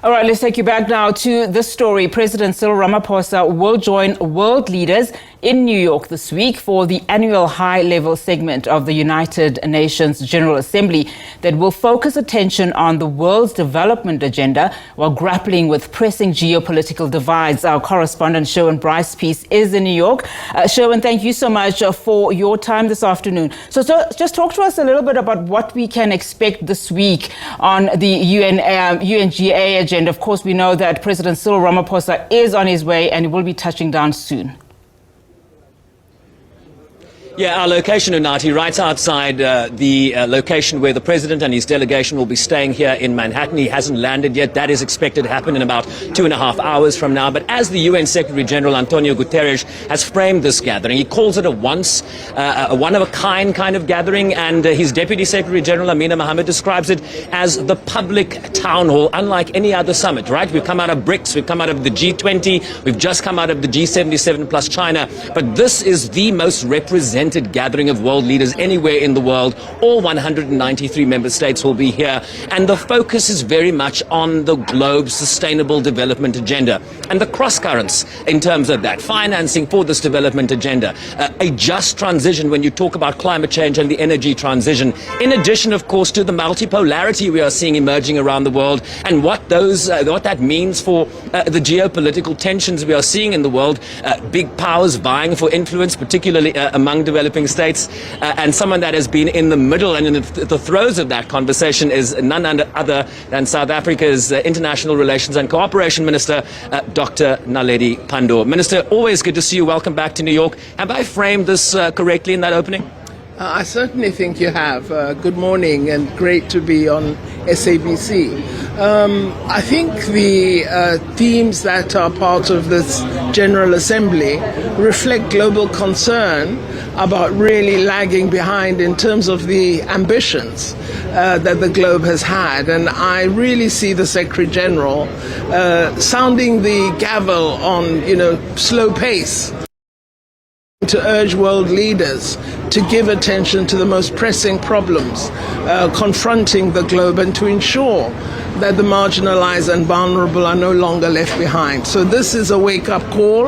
All right, let's take you back now to this story. President Cyril Ramaphosa will join world leaders in New York this week for the annual high-level segment of the United Nations General Assembly that will focus attention on the world's development agenda while grappling with pressing geopolitical divides. Our correspondent Sherwin Bryce-Pease is in New York. Sherwin, thank you so much for your time this afternoon. So just talk to us a little bit about what we can expect this week on the UNGA agenda. Of course, we know that President Cyril Ramaphosa is on his way and he will be touching down soon. Yeah, our location, Unati, right outside the location where the President and his delegation will be staying here in Manhattan. He hasn't landed yet. That is expected to happen in about 2.5 hours from now. But as the UN Secretary-General Antonio Guterres has framed this gathering, he calls it a one-of-a-kind kind of gathering, and his Deputy Secretary-General Amina Mohammed describes it as the public town hall, unlike any other summit, right? We've come out of BRICS, we've come out of the G20, we've just come out of the G77 plus China, but this is the most representative gathering of world leaders anywhere in the world. All 193 member states will be here, and the focus is very much on the globe's sustainable development agenda and the cross currents in terms of that financing for this development agenda, a just transition when you talk about climate change and the energy transition, in addition of course to the multipolarity we are seeing emerging around the world and what that means for the geopolitical tensions we are seeing in the world, big powers vying for influence, particularly among developing states, and someone that has been in the middle and in the throes of that conversation is none other than South Africa's International Relations and Cooperation Minister, Dr. Naledi Pandor. Minister, always good to see you. Welcome back to New York. Have I framed this correctly in that opening? I certainly think you have. Good morning and great to be on SABC. I think the themes that are part of this General Assembly reflect global concern about really lagging behind in terms of the ambitions that the globe has had. And I really see the Secretary General sounding the gavel on, slow pace, to urge world leaders to give attention to the most pressing problems confronting the globe and to ensure that the marginalized and vulnerable are no longer left behind. So this is a wake-up call.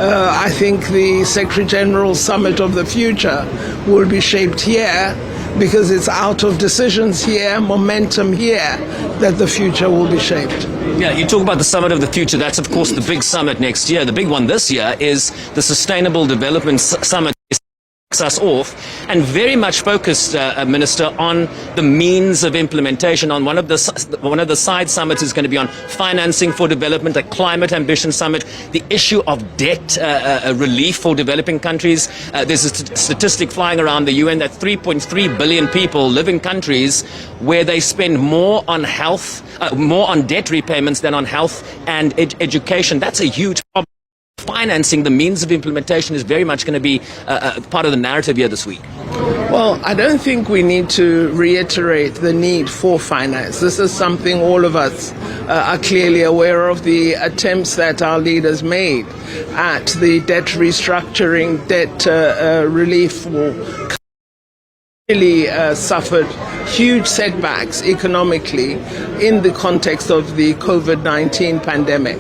I think the Secretary General's Summit of the Future will be shaped here because it's out of decisions here, momentum here, that the future will be shaped. Yeah, you talk about the Summit of the Future. That's, of course, the big summit next year. The big one this year is the Sustainable Development Summit. Us off and very much focused, Minister, on the means of implementation. On one of the side summits is going to be on financing for development, a climate ambition summit, the issue of debt relief for developing countries. There's a statistic flying around the UN that 3.3 billion people live in countries where they spend more on health, more on debt repayments than on health and education. That's a huge problem. Financing the means of implementation is very much going to be part of the narrative here this week. Well, I don't think we need to reiterate the need for finance. This is something all of us are clearly aware of. The attempts that our leaders made at the debt restructuring, debt relief really suffered huge setbacks economically in the context of the COVID-19 pandemic.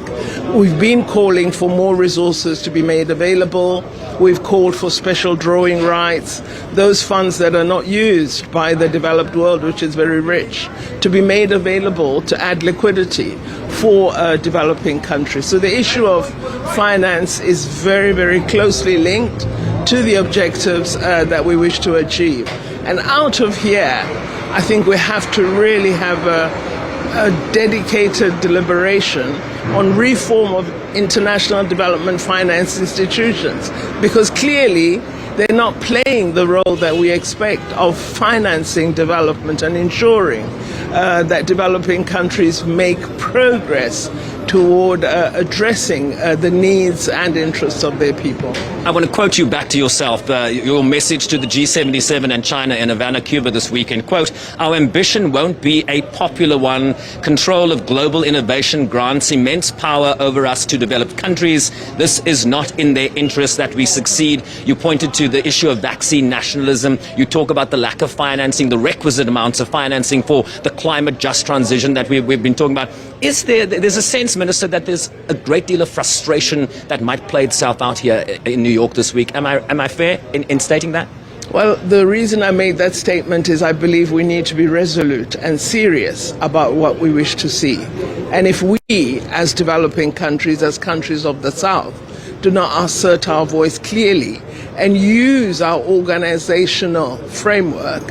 We've been calling for more resources to be made available. We've called for special drawing rights, those funds that are not used by the developed world, which is very rich, to be made available to add liquidity for developing countries. So the issue of finance is very, very closely linked to the objectives that we wish to achieve. And out of here, I think we have to really have a dedicated deliberation on reform of international development finance institutions, because clearly they're not playing the role that we expect of financing development and ensuring that developing countries make progress toward addressing the needs and interests of their people. I want to quote you back to yourself, your message to the G77 and China in Havana, Cuba this weekend. Quote, "Our ambition won't be a popular one. Control of global innovation grants immense power over us to developed countries. This is not in their interest that we succeed." You pointed to the issue of vaccine nationalism. You talk about the lack of financing, the requisite amounts of financing for the climate just transition that we've been talking about. There's a sense, Minister, that there's a great deal of frustration that might play itself out here in New York this week. Am I fair in stating that? Well, the reason I made that statement is I believe we need to be resolute and serious about what we wish to see. And if we, as developing countries, as countries of the South, do not assert our voice clearly and use our organizational framework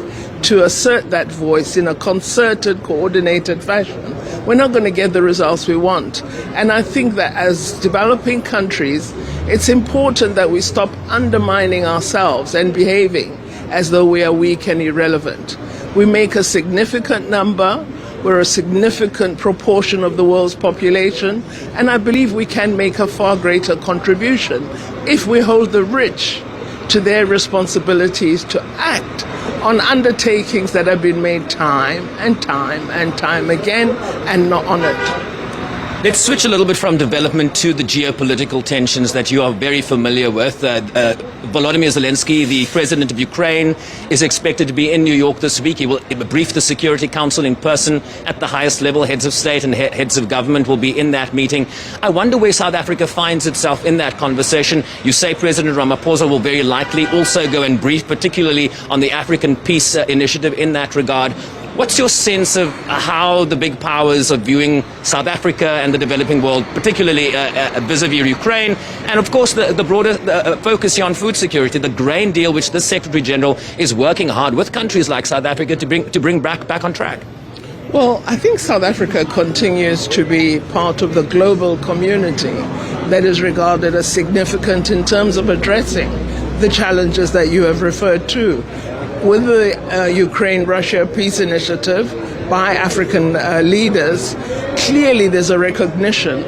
to assert that voice in a concerted, coordinated fashion, we're not going to get the results we want. And I think that as developing countries, it's important that we stop undermining ourselves and behaving as though we are weak and irrelevant. We make a significant number. We're a significant proportion of the world's population, and I believe we can make a far greater contribution if we hold the rich to their responsibilities to act on undertakings that have been made time and time again and not honored. Let's switch a little bit from development to the geopolitical tensions that you are very familiar with. Volodymyr Zelensky, the president of Ukraine, is expected to be in New York this week. He will brief the Security Council in person at the highest level. Heads of state and heads of government will be in that meeting. I wonder where South Africa finds itself in that conversation. You say President Ramaphosa will very likely also go and brief, particularly on the African Peace Initiative in that regard. What's your sense of how the big powers are viewing South Africa and the developing world, particularly vis-a-vis Ukraine, and of course the broader focus here on food security, the grain deal which the Secretary General is working hard with countries like South Africa to bring back on track? Well, I think South Africa continues to be part of the global community that is regarded as significant in terms of addressing the challenges that you have referred to. With the Ukraine-Russia peace initiative by African leaders, clearly there's a recognition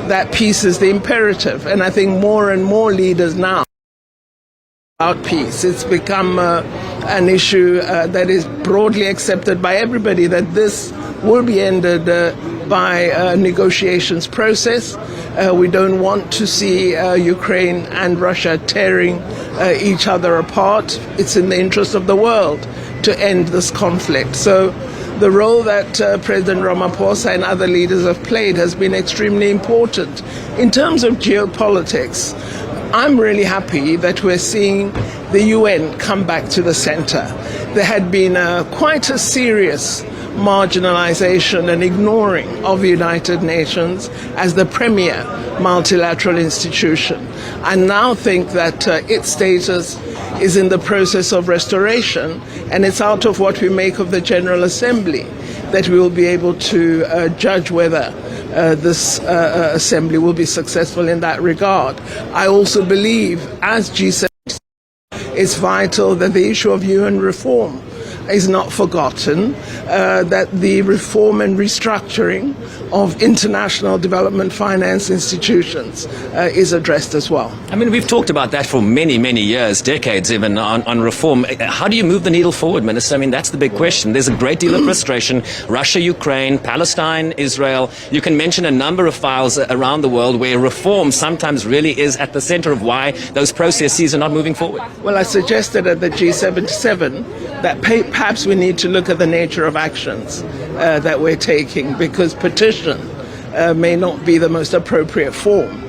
that peace is the imperative. And I think more and more leaders now about peace. It's become an issue that is broadly accepted by everybody, that this will be ended by a negotiations process. We don't want to see Ukraine and Russia tearing each other apart. It's in the interest of the world to end this conflict. So the role that President Ramaphosa and other leaders have played has been extremely important. In terms of geopolitics, I'm really happy that we're seeing the UN come back to the center. There had been quite a serious marginalization and ignoring of the United Nations as the premier multilateral institution. I now think that its status is in the process of restoration, and it's out of what we make of the General Assembly that we will be able to judge whether this assembly will be successful in that regard. I also believe, as G7, it's vital that the issue of UN reform is not forgotten, that the reform and restructuring of international development finance institutions is addressed as well. I mean, we've talked about that for many, many years, decades even, on reform. How do you move the needle forward, Minister? I mean, that's the big question. There's a great deal of frustration. Russia, Ukraine, Palestine, Israel. You can mention a number of files around the world where reform sometimes really is at the center of why those processes are not moving forward. Well, I suggested at the G77 that perhaps we need to look at the nature of actions that we're taking, because petition may not be the most appropriate form.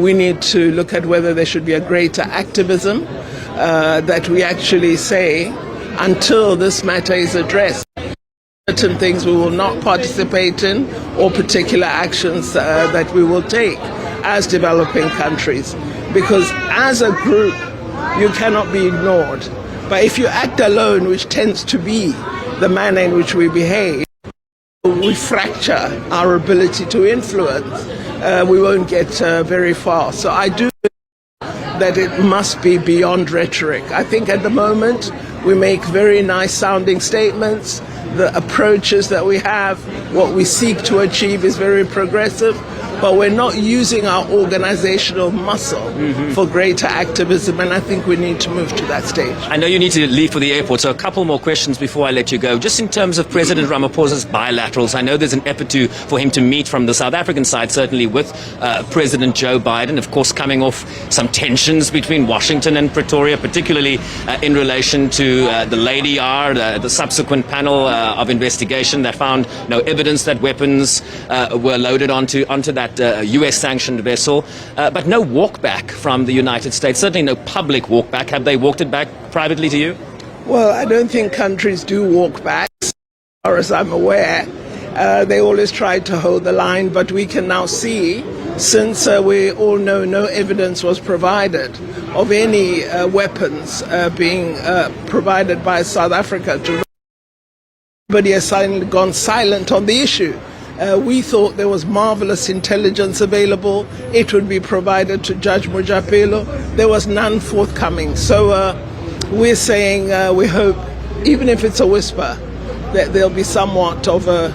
We need to look at whether there should be a greater activism, that we actually say, until this matter is addressed, certain things we will not participate in, or particular actions that we will take as developing countries. Because as a group, you cannot be ignored. But if you act alone, which tends to be the manner in which we behave, we fracture our ability to influence. We won't get very far. So I do think that it must be beyond rhetoric. I think at the moment we make very nice sounding statements. The approaches that we have, what we seek to achieve is very progressive. but we're not using our organizational muscle for greater activism, and I think we need to move to that stage. I know you need to leave for the airport, so a couple more questions before I let you go. Just in terms of President Ramaphosa's bilaterals, I know there's an effort for him to meet from the South African side, certainly with President Joe Biden, of course, coming off some tensions between Washington and Pretoria, particularly in relation to the Lady R, the subsequent panel of investigation that found no evidence that weapons were loaded onto that US-sanctioned vessel, but no walk-back from the United States, certainly no public walk-back. Have they walked it back privately to you? Well, I don't think countries do walk back, as far as I'm aware. They always tried to hold the line, but we can now see, since we all know no evidence was provided of any weapons being provided by South Africa, everybody has gone silent on the issue. We thought there was marvelous intelligence available. It would be provided to Judge Mujapelo. There was none forthcoming. So we're saying we hope, even if it's a whisper, that there'll be somewhat of a,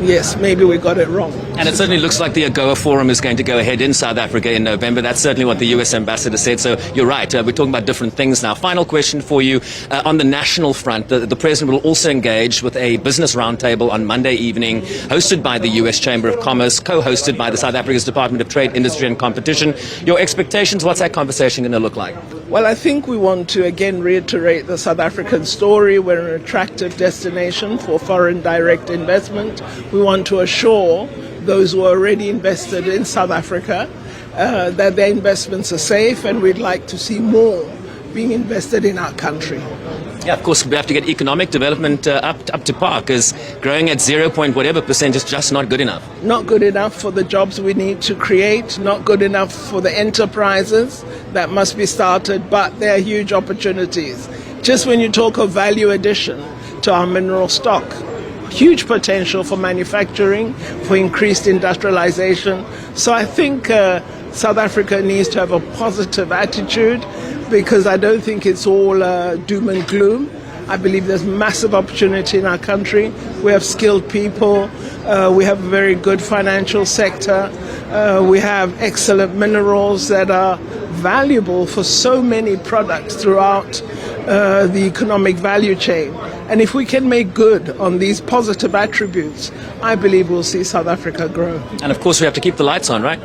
yes, maybe we got it wrong. And it certainly looks like the AGOA Forum is going to go ahead in South Africa in November. That's certainly what the US ambassador said. So you're right. We're talking about different things now. Final question for you. On the national front, the president will also engage with a business roundtable on Monday evening, hosted by the US Chamber of Commerce, co-hosted by the South Africa's Department of Trade, Industry and Competition. Your expectations, what's that conversation going to look like? Well, I think we want to again reiterate the South African story. We're an attractive destination for foreign direct investment. We want to assure those who are already invested in South Africa that their investments are safe, and we'd like to see more being invested in our country. Yeah, of course, we have to get economic development up to par, because growing at 0 point whatever percent is just not good enough. Not good enough for the jobs we need to create, not good enough for the enterprises that must be started, but there are huge opportunities. Just when you talk of value addition to our mineral stock, huge potential for manufacturing, for increased industrialization. So I think South Africa needs to have a positive attitude, because I don't think it's all doom and gloom. I believe there's massive opportunity in our country. We have skilled people. We have a very good financial sector. We have excellent minerals that are valuable for so many products throughout the economic value chain. And if we can make good on these positive attributes, I believe we'll see South Africa grow. And of course, we have to keep the lights on, right?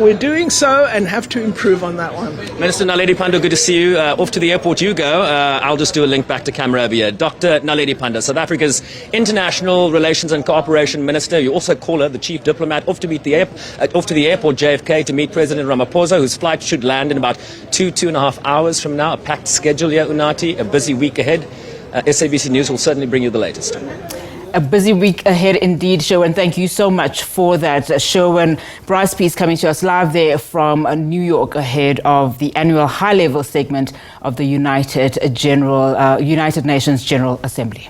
We're doing so and have to improve on that one. Minister Naledi Pandor, good to see you. Off to the airport you go. I'll just do a link back to camera over here. Dr. Naledi Pandor, South Africa's International Relations and Cooperation Minister. You also call her the Chief Diplomat, off to the airport JFK to meet President Ramaphosa, whose flight should land in about 2.5 hours from now. A packed schedule here, Unati, a busy week ahead. SABC News will certainly bring you the latest. A busy week ahead indeed, Sherwin. Thank you so much for that. Sherwin Bryce-Pease coming to us live there from New York ahead of the annual high-level segment of the United Nations General Assembly.